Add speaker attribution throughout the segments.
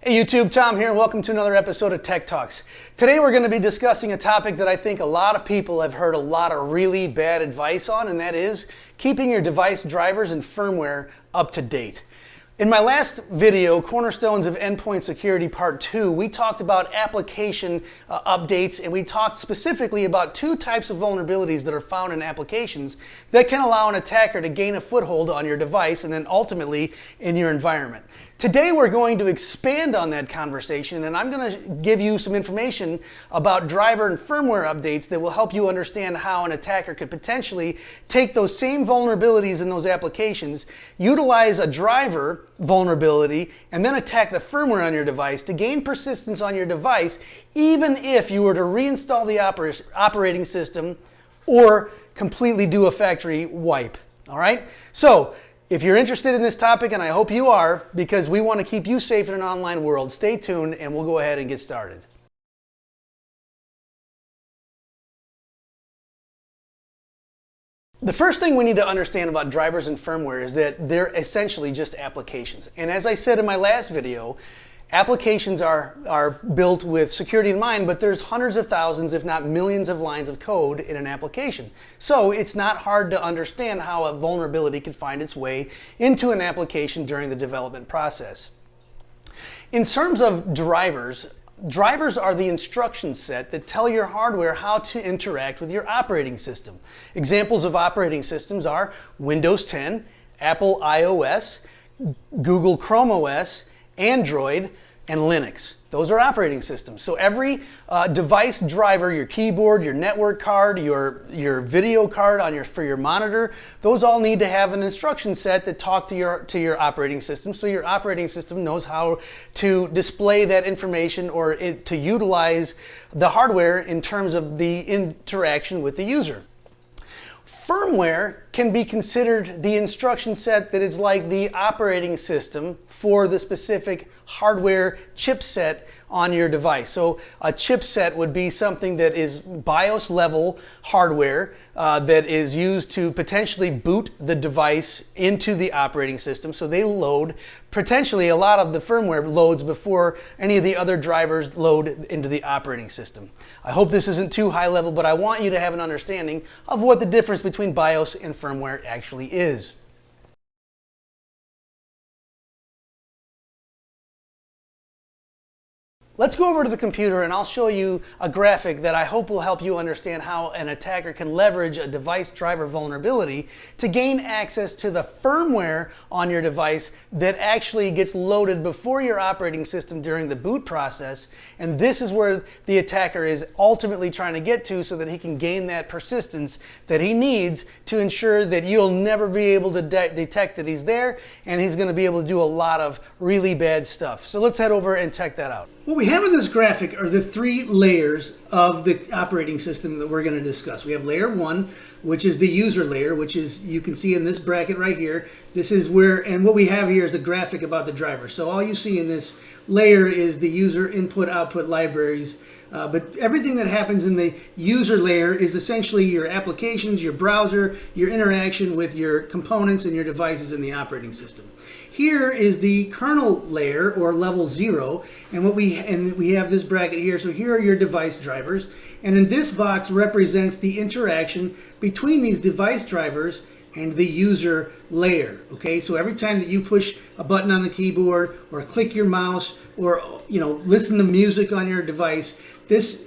Speaker 1: Hey YouTube, Tom here, and welcome to another episode of Tech Talks. Today we're going to be discussing a topic that I think a lot of people have heard a lot of really bad advice on, and that is keeping your device drivers and firmware up to date. In my last video, Cornerstones of Endpoint Security Part 2, we talked about application updates, and we talked specifically about two types of vulnerabilities that are found in applications that can allow an attacker to gain a foothold on your device and then ultimately in your environment. Today we're going to expand on that conversation, and I'm going to give you some information about driver and firmware updates that will help you understand how an attacker could potentially take those same vulnerabilities in those applications, utilize a driver vulnerability, and then attack the firmware on your device to gain persistence on your device, even if you were to reinstall the operating system or completely do a factory wipe. All right? So, if you're interested in this topic, and I hope you are, because we want to keep you safe in an online world, stay tuned and we'll go ahead and get started. The first thing we need to understand about drivers and firmware is that they're essentially just applications. And as I said in my last video, applications are built with security in mind, but there's hundreds of thousands, if not millions of lines of code in an application. So it's not hard to understand how a vulnerability can find its way into an application during the development process. In terms of drivers are the instruction set that tell your hardware how to interact with your operating system. Examples of operating systems are Windows 10, Apple iOS, Google Chrome OS, Android, and Linux. Those are operating systems. So every device driver, your keyboard, your network card, your video card for your monitor, those all need to have an instruction set that talk to your operating system, so your operating system knows how to display that information or to utilize the hardware in terms of the interaction with the user. Firmware can be considered the instruction set that is like the operating system for the specific hardware chipset on your device. So a chipset would be something that is BIOS level hardware that is used to potentially boot the device into the operating system. So they load, potentially a lot of the firmware loads before any of the other drivers load into the operating system. I hope this isn't too high level, but I want you to have an understanding of what the difference between BIOS and firmware actually is. Let's go over to the computer and I'll show you a graphic that I hope will help you understand how an attacker can leverage a device driver vulnerability to gain access to the firmware on your device that actually gets loaded before your operating system during the boot process. And this is where the attacker is ultimately trying to get to so that he can gain that persistence that he needs to ensure that you'll never be able to detect that he's there, and he's going to be able to do a lot of really bad stuff. So let's head over and check that out. What we have in this graphic are the three layers of the operating system that we're going to discuss. We have layer 1, which is the user layer, which is, you can see in this bracket right here, this is where, and what we have here is a graphic about the driver. So all you see in this layer is the user input output libraries, but everything that happens in the user layer is essentially your applications, your browser, your interaction with your components and your devices in the operating system. Here is the kernel layer, or level 0, and we have this bracket here. So here are your device drivers, and in this box represents the interaction between these device drivers and the user layer. Okay, so every time that you push a button on the keyboard or click your mouse or listen to music on your device, this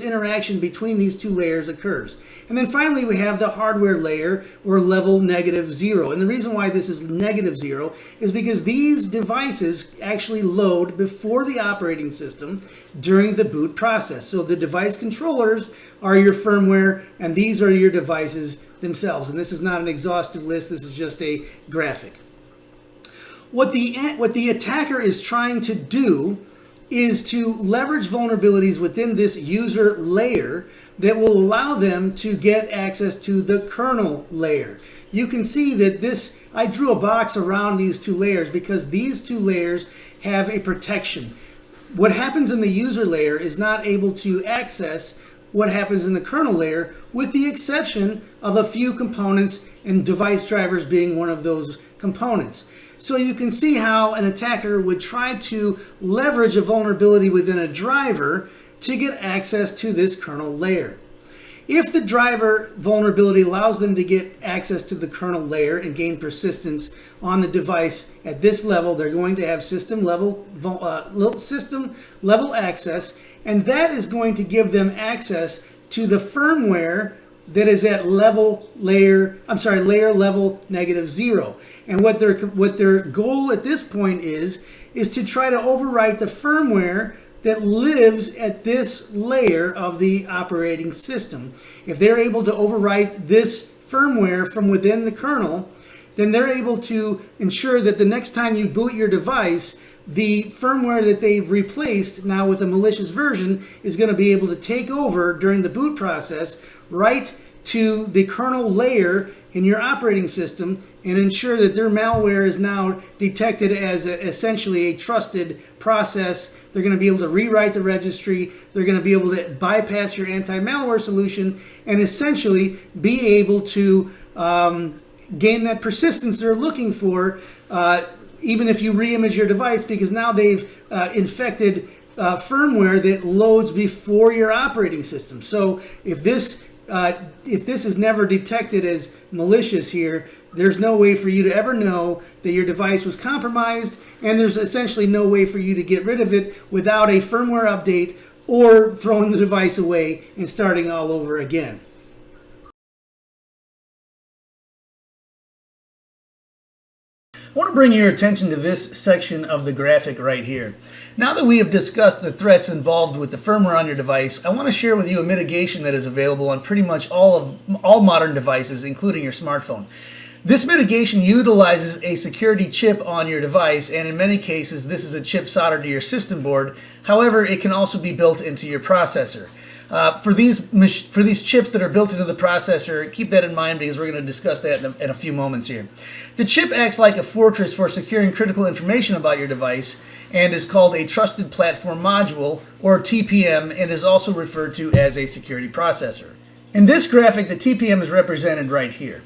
Speaker 1: interaction between these two layers occurs. And then finally we have the hardware layer, or level -0. And the reason why this is -0 is because these devices actually load before the operating system during the boot process. So the device controllers are your firmware, and these are your devices themselves. And this is not an exhaustive list, this is just a graphic. What the attacker is trying to do is to leverage vulnerabilities within this user layer that will allow them to get access to the kernel layer. You can see that I drew a box around these two layers because these two layers have a protection. What happens in the user layer is not able to access what happens in the kernel layer, with the exception of a few components, and device drivers being one of those components. So you can see how an attacker would try to leverage a vulnerability within a driver to get access to this kernel layer. If the driver vulnerability allows them to get access to the kernel layer and gain persistence on the device at this level, they're going to have system level access, and that is going to give them access to the firmware that is at layer level -0. And what their goal at this point is to try to overwrite the firmware that lives at this layer of the operating system. If they're able to overwrite this firmware from within the kernel, then they're able to ensure that the next time you boot your device, the firmware that they've replaced now with a malicious version is going to be able to take over during the boot process right to the kernel layer in your operating system and ensure that their malware is now detected as essentially a trusted process. They're going to be able to rewrite the registry. They're going to be able to bypass your anti-malware solution and essentially be able to gain that persistence they're looking for, even if you reimage your device, because now they've infected firmware that loads before your operating system. So if this is never detected as malicious here, there's no way for you to ever know that your device was compromised, and there's essentially no way for you to get rid of it without a firmware update or throwing the device away and starting all over again. I want to bring your attention to this section of the graphic right here. Now that we have discussed the threats involved with the firmware on your device, I want to share with you a mitigation that is available on pretty much all modern devices, including your smartphone. This mitigation utilizes a security chip on your device, and in many cases this is a chip soldered to your system board. However, it can also be built into your processor. For these chips that are built into the processor, keep that in mind because we're going to discuss that in a few moments here. The chip acts like a fortress for securing critical information about your device and is called a Trusted Platform Module, or TPM, and is also referred to as a security processor. In this graphic, the TPM is represented right here.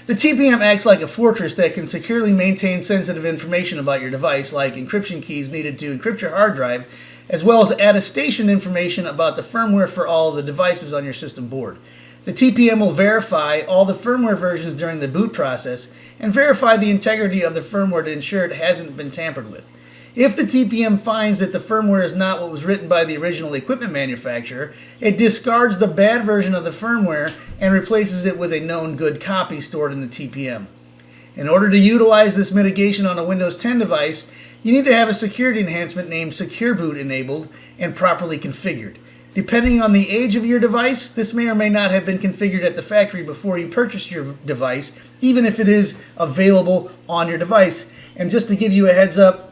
Speaker 1: The TPM acts like a fortress that can securely maintain sensitive information about your device, like encryption keys needed to encrypt your hard drive, as well as attestation information about the firmware for all of the devices on your system board. The TPM will verify all the firmware versions during the boot process and verify the integrity of the firmware to ensure it hasn't been tampered with. If the TPM finds that the firmware is not what was written by the original equipment manufacturer, it discards the bad version of the firmware and replaces it with a known good copy stored in the TPM. In order to utilize this mitigation on a Windows 10 device, you need to have a security enhancement named Secure Boot enabled and properly configured. Depending on the age of your device, this may or may not have been configured at the factory before you purchased your device, even if it is available on your device. And just to give you a heads up,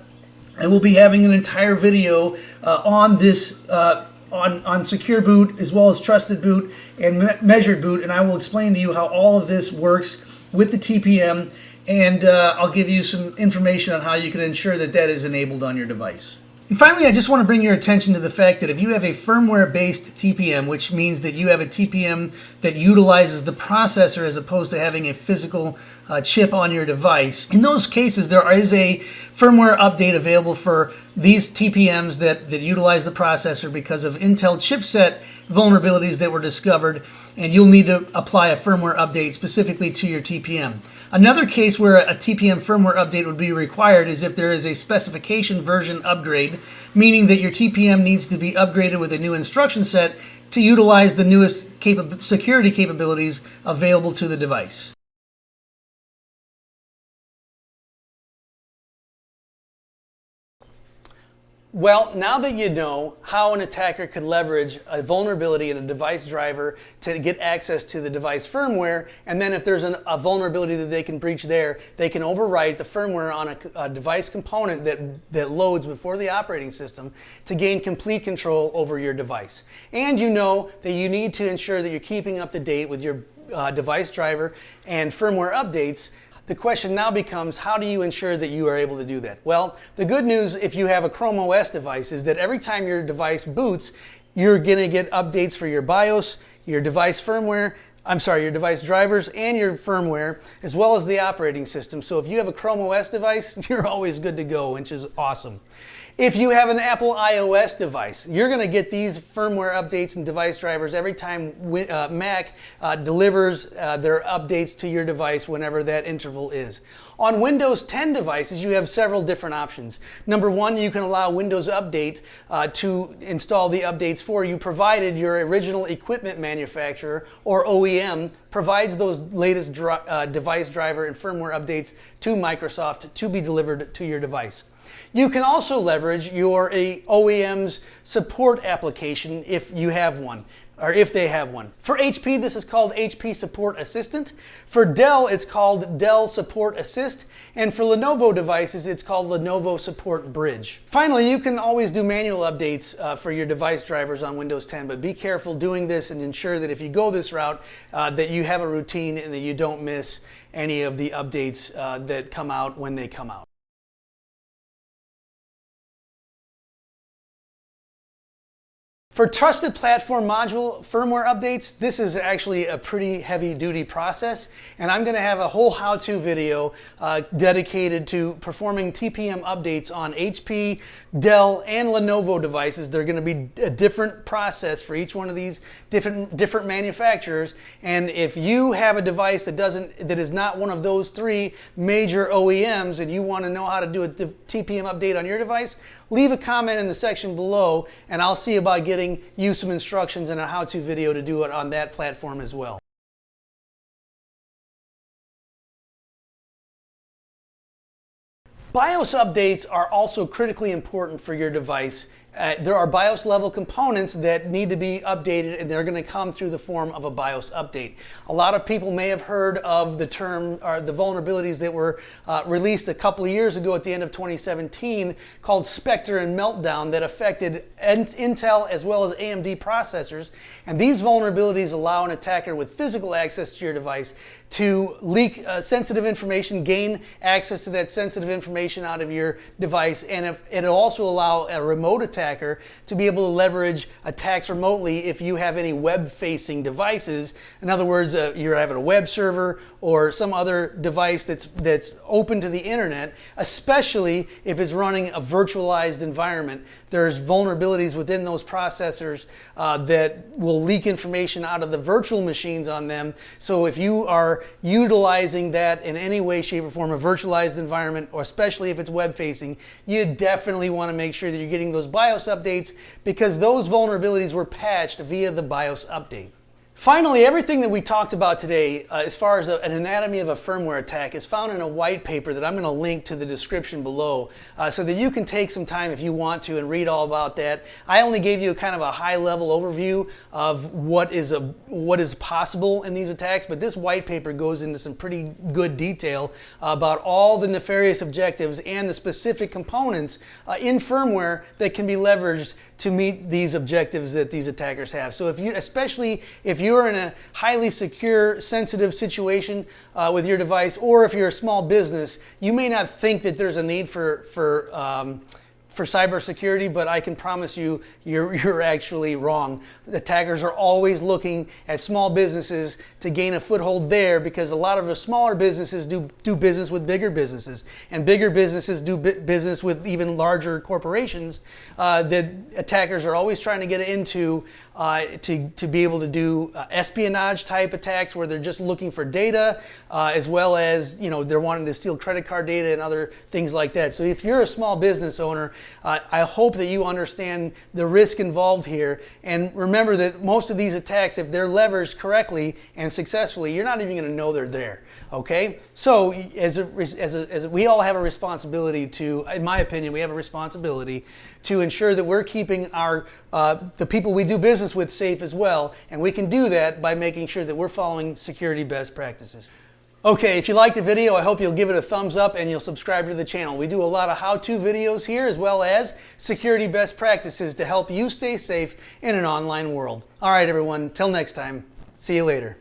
Speaker 1: I will be having an entire video on this, on Secure Boot as well as Trusted Boot and Measured Boot, and I will explain to you how all of this works with the TPM, and I'll give you some information on how you can ensure that that is enabled on your device. And finally, I just want to bring your attention to the fact that if you have a firmware-based TPM, which means that you have a TPM that utilizes the processor as opposed to having a physical chip on your device, in those cases there is a firmware update available for these TPMs that utilize the processor because of Intel chipset vulnerabilities that were discovered, and you'll need to apply a firmware update specifically to your TPM. Another case where a TPM firmware update would be required is if there is a specification version upgrade, meaning that your TPM needs to be upgraded with a new instruction set to utilize the newest security capabilities available to the device. Well, now that you know how an attacker could leverage a vulnerability in a device driver to get access to the device firmware, and then if there's a vulnerability that they can breach there, they can overwrite the firmware on a device component that loads before the operating system to gain complete control over your device. And you know that you need to ensure that you're keeping up to date with your device driver and firmware updates. The question now becomes, how do you ensure that you are able to do that? Well, the good news if you have a Chrome OS device is that every time your device boots, you're going to get updates for your BIOS, your device firmware, your device drivers and your firmware, as well as the operating system. So if you have a Chrome OS device, you're always good to go, which is awesome. If you have an Apple iOS device, you're going to get these firmware updates and device drivers every time Mac delivers their updates to your device, whenever that interval is. On Windows 10 devices, you have several different options. Number one, you can allow Windows Update to install the updates for you, provided your original equipment manufacturer, or OEM, provides those latest device driver and firmware updates to Microsoft to be delivered to your device. You can also leverage your OEM's support application if you have one, or if they have one. For HP, this is called HP Support Assistant. For Dell, it's called Dell Support Assist. And for Lenovo devices, it's called Lenovo Support Bridge. Finally, you can always do manual updates for your device drivers on Windows 10, but be careful doing this and ensure that if you go this route, that you have a routine and that you don't miss any of the updates that come out when they come out. For trusted platform module firmware updates, this is actually a pretty heavy duty process, and I'm going to have a whole how-to video dedicated to performing TPM updates on HP, Dell, and Lenovo devices. They're going to be a different process for each one of these different manufacturers, and if you have a device that is not one of those three major OEMs and you want to know how to do a TPM update on your device, leave a comment in the section below and I'll see about getting you some instructions and a how-to video to do it on that platform as well. BIOS updates are also critically important for your device. There are BIOS level components that need to be updated, and they're going to come through the form of a BIOS update. A lot of people may have heard of the term, or the vulnerabilities that were released a couple of years ago at the end of 2017 called Spectre and Meltdown that affected Intel as well as AMD processors. And these vulnerabilities allow an attacker with physical access to your device to leak sensitive information, gain access to that sensitive information out of your device, and it'll also allow a remote attacker to be able to leverage attacks remotely if you have any web-facing devices. In other words, you're having a web server or some other device that's open to the internet, especially if it's running a virtualized environment. There's vulnerabilities within those processors that will leak information out of the virtual machines on them. So if you are utilizing that in any way, shape, or form, a virtualized environment, or especially if it's web-facing, you definitely want to make sure that you're getting those BIOS updates, because those vulnerabilities were patched via the BIOS update. Finally, everything that we talked about today, as far as an anatomy of a firmware attack, is found in a white paper that I'm going to link to the description below, so that you can take some time if you want to and read all about that. I only gave you kind of a high-level overview of what is possible in these attacks, but this white paper goes into some pretty good detail about all the nefarious objectives and the specific components in firmware that can be leveraged to meet these objectives that these attackers have. So especially if you're in a highly secure, sensitive situation with your device, or if you're a small business, you may not think that there's a need for cybersecurity, but I can promise you, you're actually wrong. The attackers are always looking at small businesses to gain a foothold there, because a lot of the smaller businesses do business with bigger businesses, and bigger businesses do business with even larger corporations that attackers are always trying to get into to be able to do espionage type attacks where they're just looking for data, as well as, they're wanting to steal credit card data and other things like that. So if you're a small business owner, I hope that you understand the risk involved here, and remember that most of these attacks, if they're leveraged correctly and successfully, you're not even going to know they're there. Okay, so as we all have a responsibility to, in my opinion, we have a responsibility to ensure that we're keeping the people we do business with safe as well, and we can do that by making sure that we're following security best practices. Okay, if you liked the video, I hope you'll give it a thumbs up and you'll subscribe to the channel. We do a lot of how-to videos here, as well as security best practices to help you stay safe in an online world. All right, everyone, till next time, see you later.